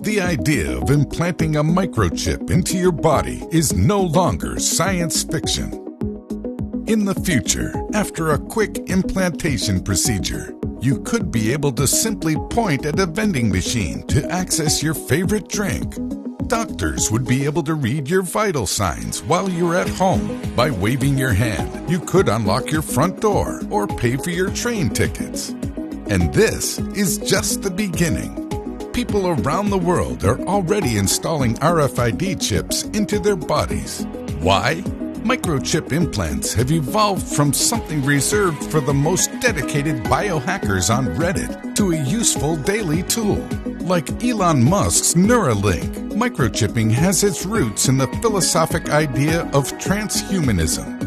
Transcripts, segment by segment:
The idea of implanting a microchip into your body is no longer science fiction. In the future, after a quick implantation procedure, you could be able to simply point at a vending machine to access your favorite drink. Doctors would be able to read your vital signs while you're at home. By waving your hand, you could unlock your front door or pay for your train tickets. And this is just the beginning. People around the world are already installing RFID chips into their bodies. Why? Microchip implants have evolved from something reserved for the most dedicated biohackers on Reddit to a useful daily tool. Like Elon Musk's Neuralink, microchipping has its roots in the philosophic idea of transhumanism.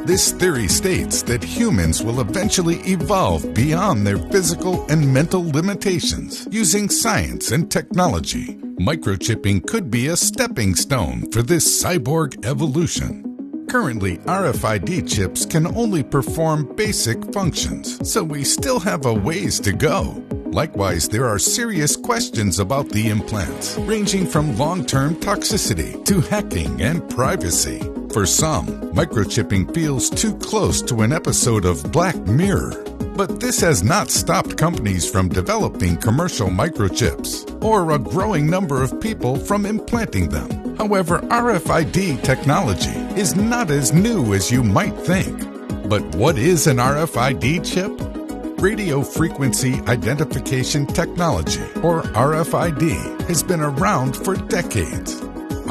This theory states that humans will eventually evolve beyond their physical and mental limitations using science and technology. Microchipping could be a stepping stone for this cyborg evolution. Currently, RFID chips can only perform basic functions, so we still have a ways to go. Likewise, there are serious questions about the implants, ranging from long-term toxicity to hacking and privacy. For some, microchipping feels too close to an episode of Black Mirror. But this has not stopped companies from developing commercial microchips, or a growing number of people from implanting them. However, RFID technology is not as new as you might think. But what is an RFID chip? Radio Frequency Identification Technology, or RFID, has been around for decades.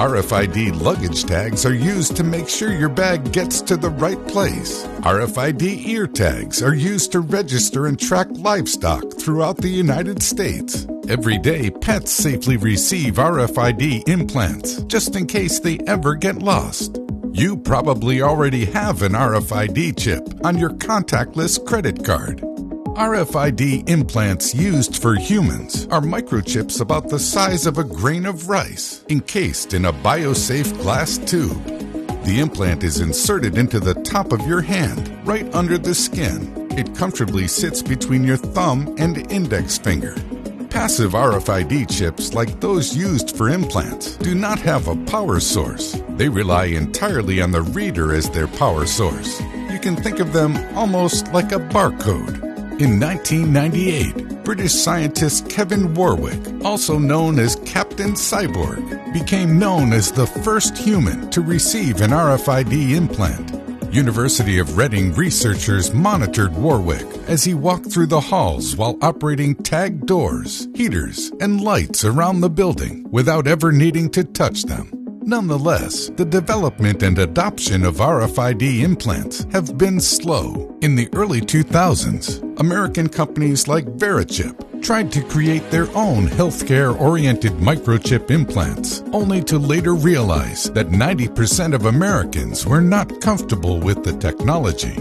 RFID luggage tags are used to make sure your bag gets to the right place. RFID ear tags are used to register and track livestock throughout the United States. Every day, pets safely receive RFID implants, just in case they ever get lost. You probably already have an RFID chip on your contactless credit card. RFID implants used for humans are microchips about the size of a grain of rice, encased in a biosafe glass tube. The implant is inserted into the top of your hand, right under the skin. It comfortably sits between your thumb and index finger. Passive RFID chips, like those used for implants, do not have a power source. They rely entirely on the reader as their power source. You can think of them almost like a barcode. In 1998, British scientist Kevin Warwick, also known as Captain Cyborg, became known as the first human to receive an RFID implant. University of Reading researchers monitored Warwick as he walked through the halls while operating tagged doors, heaters, and lights around the building without ever needing to touch them. Nonetheless, the development and adoption of RFID implants have been slow. In the early 2000s, American companies like Verichip tried to create their own healthcare-oriented microchip implants, only to later realize that 90% of Americans were not comfortable with the technology.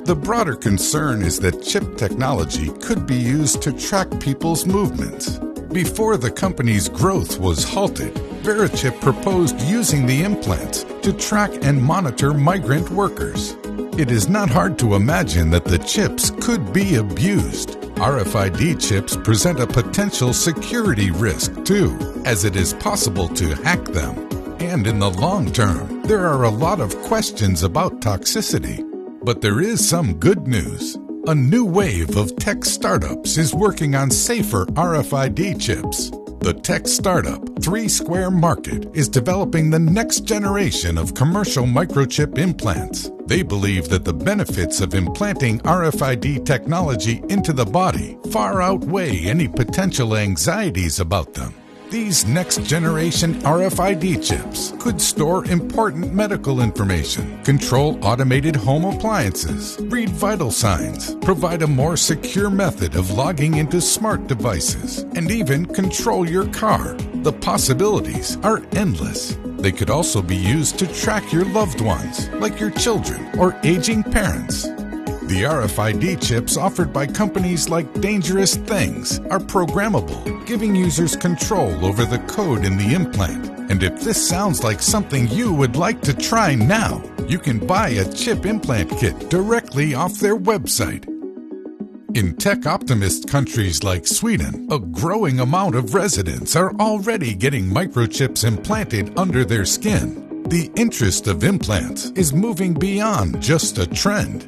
The broader concern is that chip technology could be used to track people's movements. Before the company's growth was halted, Verichip proposed using the implants to track and monitor migrant workers. It is not hard to imagine that the chips could be abused. RFID chips present a potential security risk too, as it is possible to hack them. And in the long term, there are a lot of questions about toxicity. But there is some good news. A new wave of tech startups is working on safer RFID chips. The tech startup 3 Square Market is developing the next generation of commercial microchip implants. They believe that the benefits of implanting RFID technology into the body far outweigh any potential anxieties about them. These next-generation RFID chips could store important medical information, control automated home appliances, read vital signs, provide a more secure method of logging into smart devices, and even control your car. The possibilities are endless. They could also be used to track your loved ones, like your children or aging parents. The RFID chips offered by companies like Dangerous Things are programmable, giving users control over the code in the implant. And if this sounds like something you would like to try now, you can buy a chip implant kit directly off their website. In tech-optimist countries like Sweden, a growing amount of residents are already getting microchips implanted under their skin. The interest of implants is moving beyond just a trend.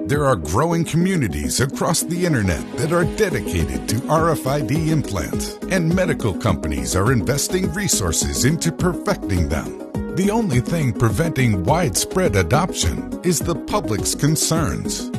There are growing communities across the internet that are dedicated to RFID implants, and medical companies are investing resources into perfecting them. The only thing preventing widespread adoption is the public's concerns.